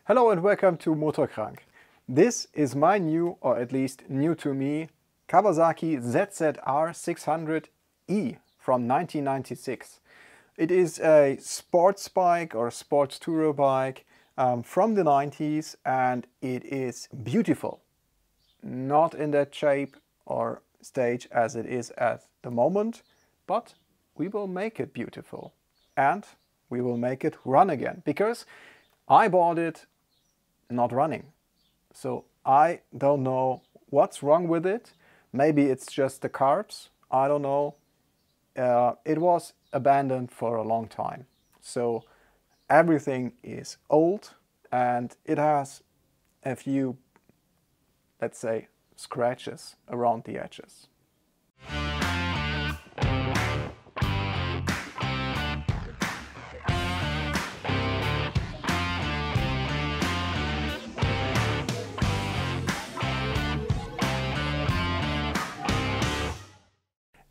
Hello and welcome to MOTORKRANK. This is my new, or at least new to me, Kawasaki ZZR 600E from 1996. It is a sports bike or sports tourer bike from the 90s, and it is beautiful. Not in that shape or stage as it is at the moment, but we will make it beautiful and we will make it run again, because I bought it not running. So I don't know what's wrong with it. Maybe it's just the carbs, I don't know. It was abandoned for a long time. So everything is old and it has a few, let's say, scratches around the edges.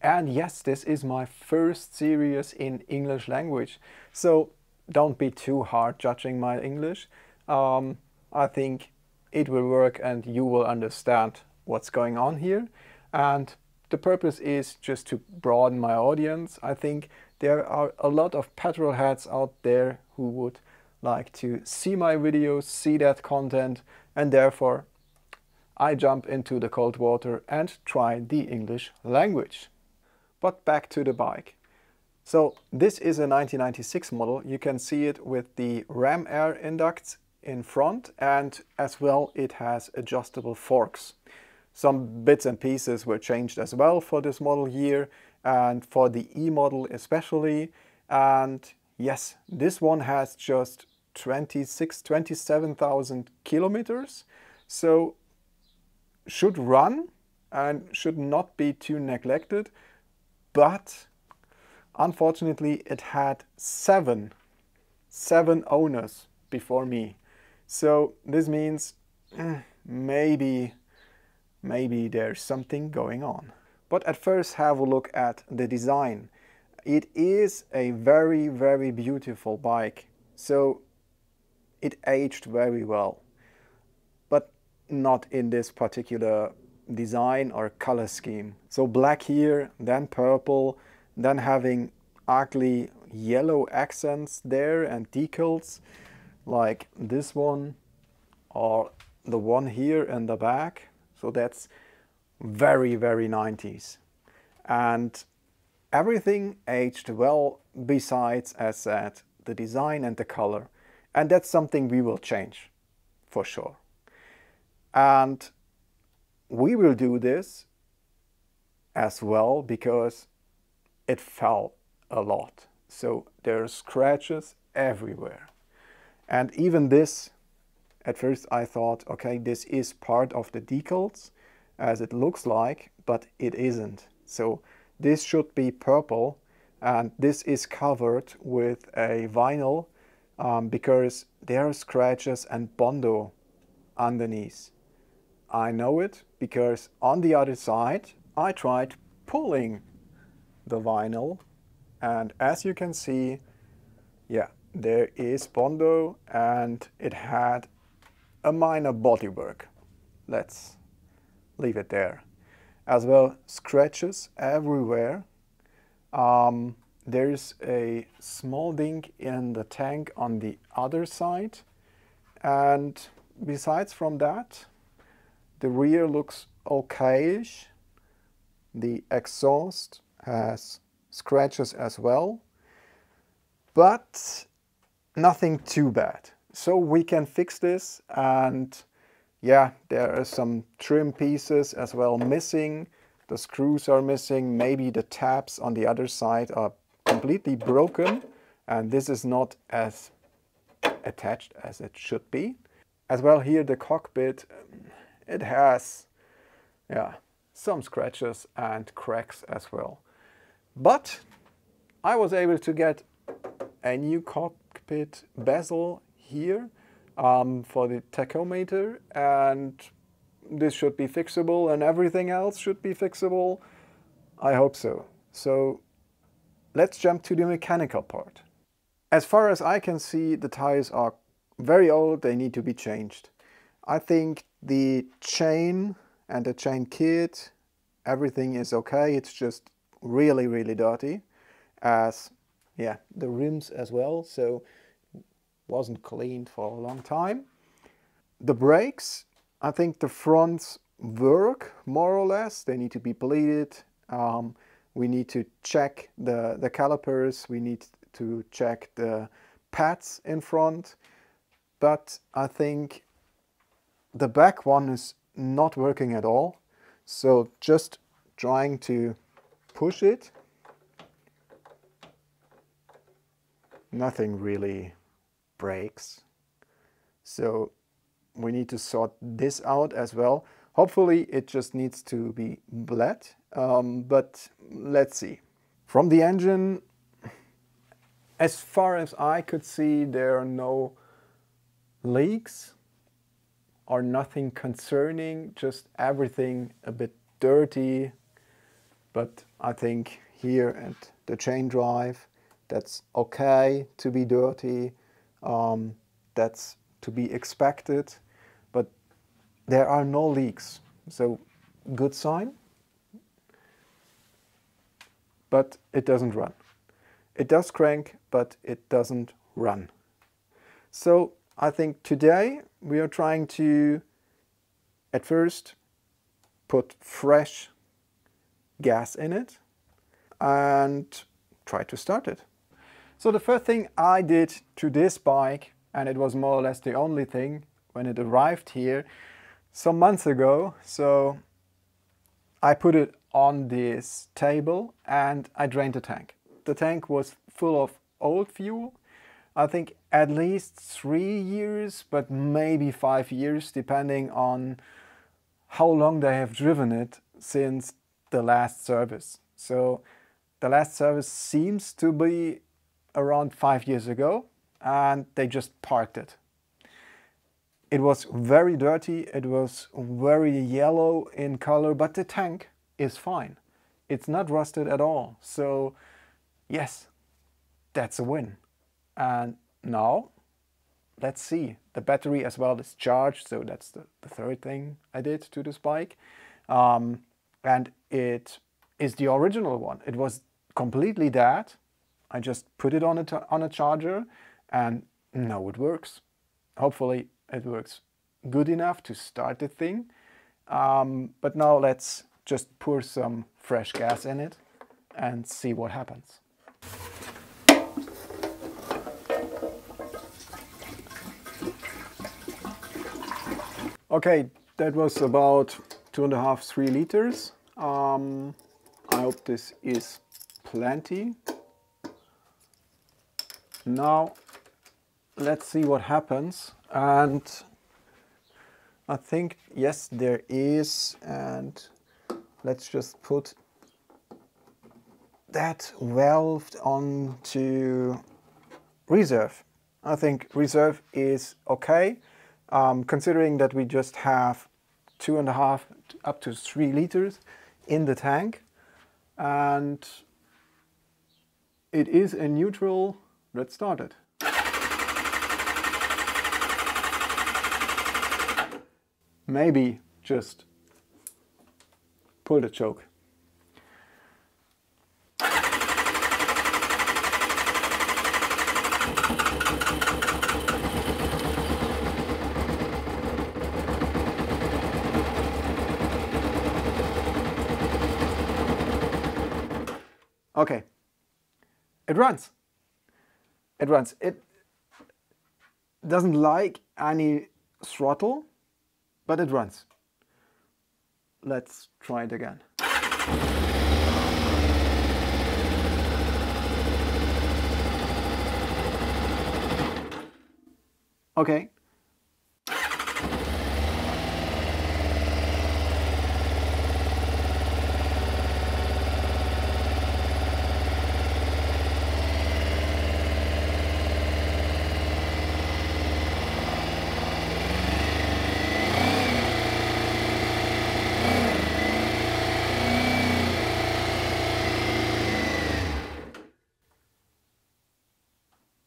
And yes, this is my first series in English language, so don't be too hard judging my English. I think it will work and you will understand what's going on here. And the purpose is just to broaden my audience. I think there are a lot of petrol heads out there who would like to see my videos, see that content, and therefore I jump into the cold water and try the English language. But back to the bike. So this is a 1996 model. You can see it with the ram air inducts in front, and as well it has adjustable forks. Some bits and pieces were changed as well for this model year and for the E model especially. And yes, this one has just 27,000 kilometers. So should run and should not be too neglected. But unfortunately it had seven owners before me. So this means maybe there's something going on. But at first have a look at the design. It is a very, very beautiful bike. So it aged very well, but not in this particular design or color scheme. So black here, then purple, then having ugly yellow accents there and decals like this one or the one here in the back. So that's very, very 90s. And everything aged well besides, as said, the design and the color. And that's something we will change for sure. And we will do this as well because it fell a lot. So there are scratches everywhere. And even this, at first I thought, okay, this is part of the decals as it looks like, but it isn't. So this should be purple, and this is covered with a vinyl because there are scratches and Bondo underneath. I know it because on the other side I tried pulling the vinyl, and as you can see, yeah, there is Bondo and it had a minor bodywork. Let's leave it there. As well, scratches everywhere. There's a small ding in the tank on the other side, and besides from that, the rear looks okay-ish. The exhaust has scratches as well, but nothing too bad. So we can fix this, and yeah, there are some trim pieces as well missing. The screws are missing. Maybe the tabs on the other side are completely broken, and this is not as attached as it should be. As well, here the cockpit, it has, yeah, some scratches and cracks as well. But I was able to get a new cockpit bezel here for the tachometer, and this should be fixable, and everything else should be fixable. I hope so. So let's jump to the mechanical part. As far as I can see, the tires are very old, they need to be changed. I think the chain and the chain kit, everything is okay. It's just really, really dirty, as yeah, the rims as well, so wasn't cleaned for a long time. The brakes, I think the fronts work more or less. They need to be bleeded. We need to check the calipers. We need to check the pads in front. But I think the back one is not working at all. So just trying to push it. Nothing really breaks. So we need to sort this out as well. Hopefully it just needs to be bled, but let's see. From the engine, as far as I could see, there are no leaks or nothing concerning, just everything a bit dirty. But I think here at the chain drive, that's okay to be dirty. That's to be expected, but there are no leaks, so good sign. But it doesn't run. It does crank, but it doesn't run. So I think today we are trying to, at first, put fresh gas in it and try to start it. So the first thing I did to this bike, and it was more or less the only thing when it arrived here some months ago, so I put it on this table and I drained the tank. The tank was full of old fuel, I think at least 3 years, but maybe 5 years, depending on how long they have driven it since the last service. So the last service seems to be around 5 years ago, and they just parked it. It was very dirty, it was very yellow in color, but the tank is fine. It's not rusted at all. So yes, that's a win. And now let's see. The battery as well is charged, so that's the third thing I did to this bike. And it is the original one. It was completely dead. I just put it on a charger, and now it works. Hopefully it works good enough to start the thing. But now let's just pour some fresh gas in it and see what happens. Okay, that was about 2.5–3 liters. I hope this is plenty. Now let's see what happens, and I think yes there is, and let's just put that valve onto reserve. I think reserve is okay, considering that we just have 2.5 up to 3 liters in the tank, and it is a neutral. Let's start it. Maybe just pull the choke. Okay, it runs. It runs. It doesn't like any throttle, but it runs. Let's try it again. Okay.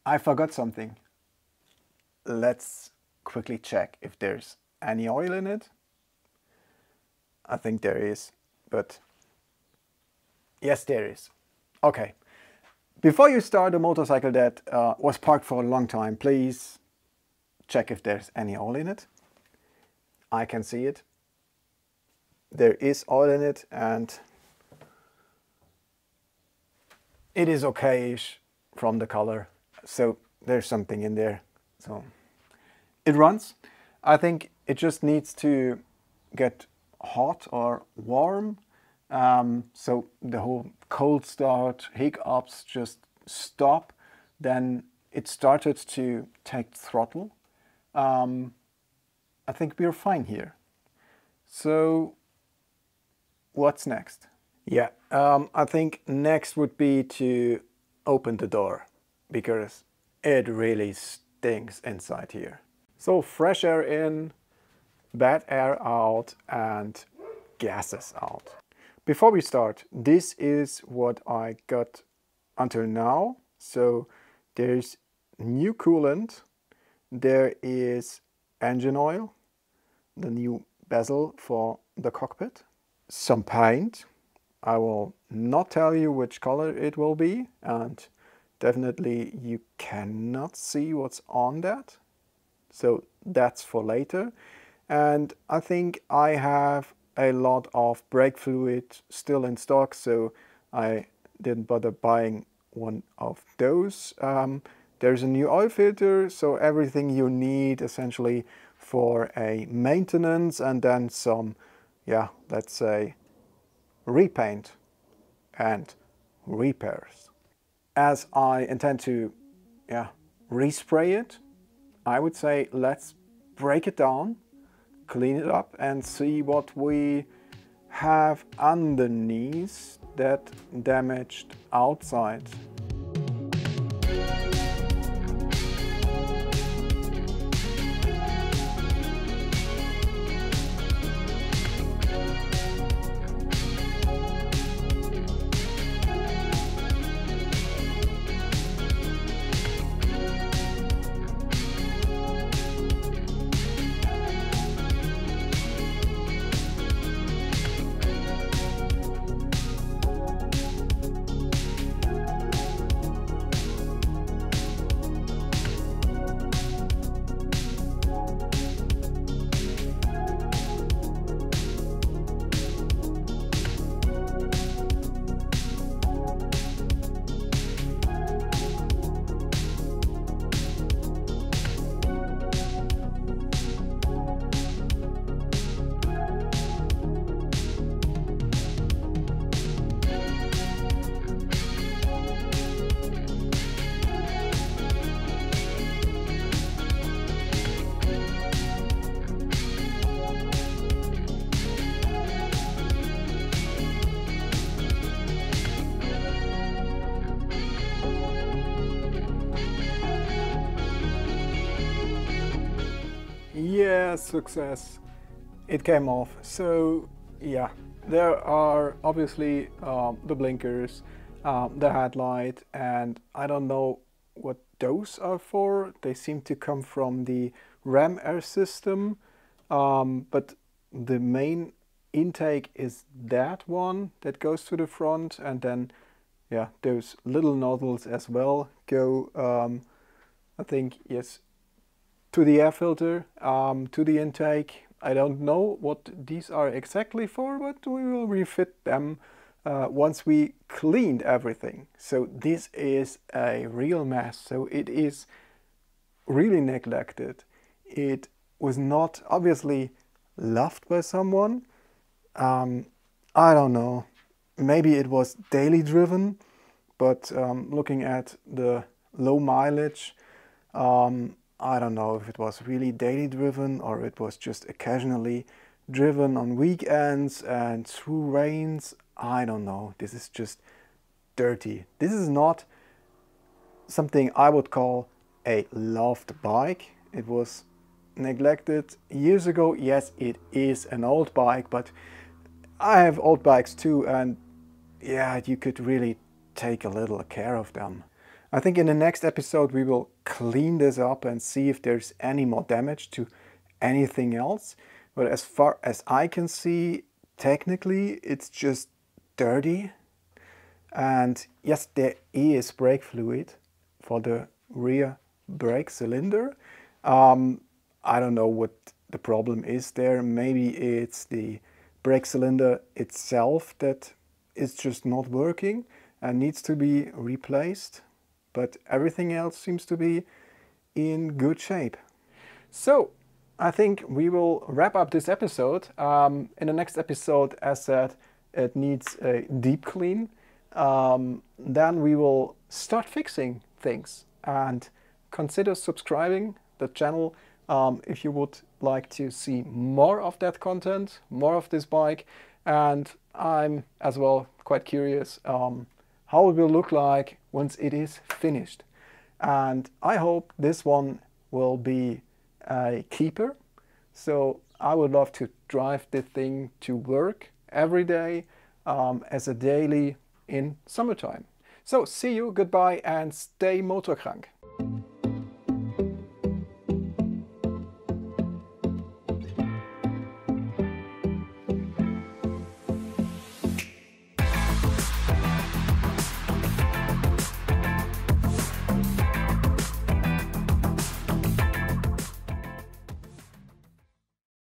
I forgot something. let's quickly check if there's any oil in it. I think there is, but yes, there is. Okay. Before you start a motorcycle that was parked for a long time, please check if there's any oil in it. I can see it. There is oil in it and it is okay-ish from the color. So there's something in there. So it runs. I think it just needs to get hot or warm. So the whole cold start, hiccups just stop. Then it started to take throttle. I think we're fine here. So what's next? Yeah, I think next would be to open the door because it really stinks inside here. So fresh air in, bad air out and gases out. Before we start, this is what I got until now. So there's new coolant, there is engine oil, the new bezel for the cockpit, some paint. I will not tell you which color it will be, and definitely you cannot see what's on that. So that's for later. And I think I have a lot of brake fluid still in stock, so I didn't bother buying one of those. There's a new oil filter, so everything you need essentially for a maintenance, and then some, yeah, let's say repaint and repairs. As I intend to respray it, I would say let's break it down, clean it up and see what we have underneath that damaged outside. Yeah, success. It came off. So yeah, there are obviously the blinkers, the headlight, and I don't know what those are for. They seem to come from the ram air system, but the main intake is that one that goes to the front, and then yeah, those little nozzles as well go, I think, yes, to the air filter, to the intake. I don't know what these are exactly for, but we will refit them once we cleaned everything. So this is a real mess. So it is really neglected. It was not obviously loved by someone. I don't know. Maybe it was daily driven, but looking at the low mileage, I don't know if it was really daily driven or it was just occasionally driven on weekends and through rains. I don't know. This is just dirty. This is not something I would call a loved bike. It was neglected years ago. Yes, it is an old bike, but I have old bikes too, and yeah, you could really take a little care of them. I think in the next episode we will clean this up and see if there's any more damage to anything else. But as far as I can see, technically it's just dirty. And yes, there is brake fluid for the rear brake cylinder. I don't know what the problem is there. Maybe it's the brake cylinder itself that is just not working and needs to be replaced. But everything else seems to be in good shape. So I think we will wrap up this episode. In the next episode, as said, it needs a deep clean. Then we will start fixing things, and consider subscribing the channel if you would like to see more of that content, more of this bike. And I'm as well quite curious how it will look like once it is finished. And I hope this one will be a keeper. So I would love to drive the thing to work every day as a daily in summertime. So see you, goodbye, and stay motorkrank.